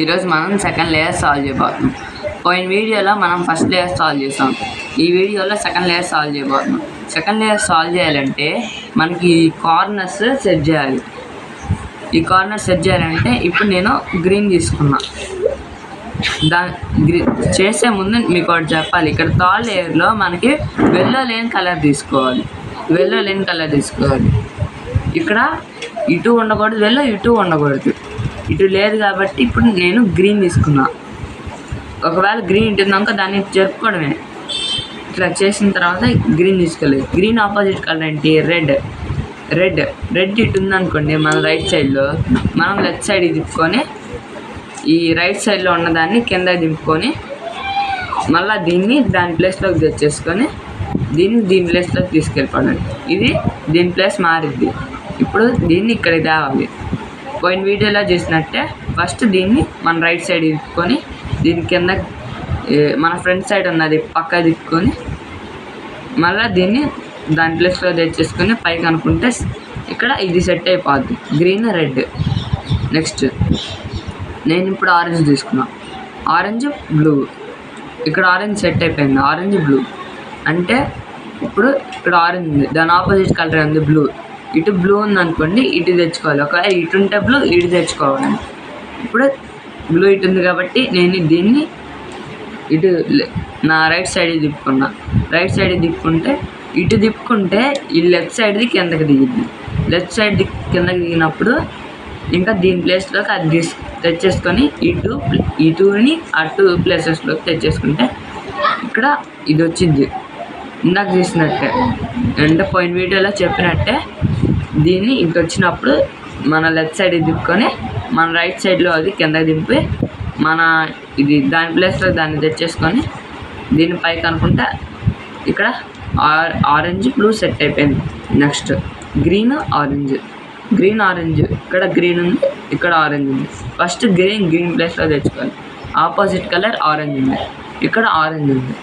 ఈరోజు మనం second layer solve చేయబోతున్నాం. పోయిన వీడియోలో మనం ఫస్ట్ లేయర్ సాల్వ్ చేసాం. ఈ వీడియోలో సెకండ్ లేయర్ సాల్వ్ చేయబోతున్నాం. సెకండ్ లేయర్ సాల్వ్ చేయాలంటే మనకి ఈ కార్నర్స్ సెట్ చేయాలి. ఈ కార్నర్ సెట్ చేయాలంటే ఇప్పుడు నేను గ్రీన్ తీసుకున్నా. చేసే ముందు మీకు ఒకటి చెప్పాలి. ఇక్కడ థర్డ్ లేయర్లో మనకి వెల్లో లేని కలర్ తీసుకోవాలి. ఇక్కడ ఇటు ఉండకూడదు, వెల్లో ఇటు ఉండకూడదు. ఇటు లేదు కాబట్టి ఇప్పుడు నేను గ్రీన్ తీసుకున్నా. ఒకవేళ గ్రీన్ ఇటున్నాక దాన్ని జరుపుకోవడమే. ఇట్లా చేసిన తర్వాత గ్రీన్ తీసుకోలేదు. గ్రీన్ ఆపోజిట్ కలర్ ఏంటి? రెడ్ ఇటు ఉందనుకోండి మన రైట్ సైడ్లో, మనం లెఫ్ట్ సైడ్ తిప్పుకొని ఈ రైట్ సైడ్లో ఉన్నదాన్ని కింద దింపుకొని మళ్ళీ దీన్ని దాని ప్లేస్లోకి తెచ్చేసుకొని దీన్ని ప్లేస్లోకి తీసుకెళ్ళిపోండి. ఇది దీని ప్లేస్ మారిద్ది. ఇప్పుడు దీన్ని ఇక్కడ తేవాలి. పోయిన వీడియోలో చేసినట్టే ఫస్ట్ దీన్ని మన రైట్ సైడ్ తిప్పుకొని దీని కింద మన ఫ్రంట్ సైడ్ ఉన్నది పక్క తిప్పుకొని మళ్ళీ దీన్ని దాని ప్లేస్లో తెచ్చేసుకొని పైకి అనుకుంటే ఇక్కడ ఇది సెట్ అయిపోద్ది. Green red. నెక్స్ట్ నేను ఇప్పుడు ఆరెంజ్ తీసుకున్నా. Orange blue. ఇక్కడ ఆరెంజ్ సెట్ అయిపోయింది. ఆరెంజ్ బ్లూ అంటే ఇప్పుడు ఇక్కడ ఆరెంజ్ ఉంది, దాని ఆపోజిట్ కలర్ ఉంది బ్లూ. ఇటు బ్లూ ఉందనుకోండి, ఇటు తెచ్చుకోవాలి. ఒకవేళ ఇటు ఉంటే బ్లూ, ఇటు తెచ్చుకోవాలి. ఇప్పుడు బ్లూ ఇటు ఉంది కాబట్టి నేను దీన్ని ఇటు నా రైట్ సైడ్ తిప్పుకున్నా. రైట్ సైడ్ తిప్పుకుంటే ఇటు తిప్పుకుంటే ఈ లెఫ్ట్ సైడ్ది కిందకి దిగింది. లెఫ్ట్ సైడ్ కిందకి దిగినప్పుడు ఇంకా దీని ప్లేస్లోకి అది తెచ్చేసుకొని ఇటుని అటు ప్లేసెస్లోకి తెచ్చేసుకుంటే ఇక్కడ ఇది వచ్చింది. ఇందాక చేసినట్టే అంటే పోయిన వీడియోలో చెప్పినట్టే దీన్ని ఇటు వచ్చినప్పుడు మన లెఫ్ట్ సైడ్ తిప్పుకొని మన రైట్ సైడ్లో అది కింద దింపి మన ఇది దాని ప్లేస్లో దాన్ని తెచ్చేసుకొని దీన్ని పైకి అనుకుంటే ఇక్కడ ఆరెంజ్ బ్లూ సెట్ అయిపోయింది. Next green orange. ఇక్కడ గ్రీన్ ఉంది, ఇక్కడ ఆరెంజ్ ఉంది. ఫస్ట్ గ్రీన్ ప్లేస్లో తెచ్చుకోవాలి. ఆపోజిట్ కలర్ ఆరెంజ్ ఉంది, ఇక్కడ ఆరెంజ్ ఉంది.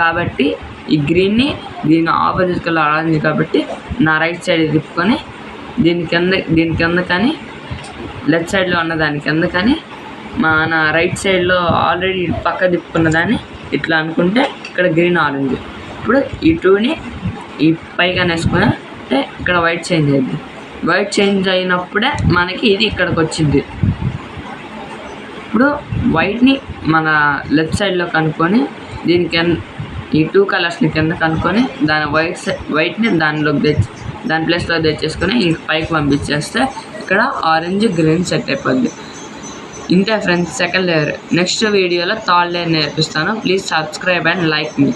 కాబట్టి ఈ గ్రీన్ని దీని ఆపోజిట్ కలర్ ఆరెంజ్ కాబట్టి నా రైట్ సైడ్ తిప్పుకొని దీని కింద కానీ లెఫ్ట్ సైడ్లో ఉన్న దాని కింద కానీ మన రైట్ సైడ్లో ఆల్రెడీ పక్క తిప్పుకున్న దాన్ని ఇట్లా అనుకుంటే ఇక్కడ గ్రీన్ ఆరెంజ్. ఇప్పుడు ఈ టూని ఈ పైగా వేసుకుని అంటే ఇక్కడ వైట్ చేంజ్ అయింది. వైట్ చేంజ్ అయినప్పుడే మనకి ఇది ఇక్కడికి వచ్చింది. ఇప్పుడు వైట్ని మన లెఫ్ట్ సైడ్లో కనుక్కొని దీనికి ఈ టూ కలర్స్ని కింద కనుక్కొని దాని వైట్ని దాని ప్లేస్లో తెచ్చేసుకొని ఇంక పైకి పంపించేస్తే ఇక్కడ ఆరెంజ్ గ్రీన్ సెట్ అయిపోద్ది. ఇంతే ఫ్రెండ్స్ సెకండ్ లేయర్. నెక్స్ట్ వీడియోలో థర్డ్ లేయర్ నేర్పిస్తాను. Please subscribe and like me.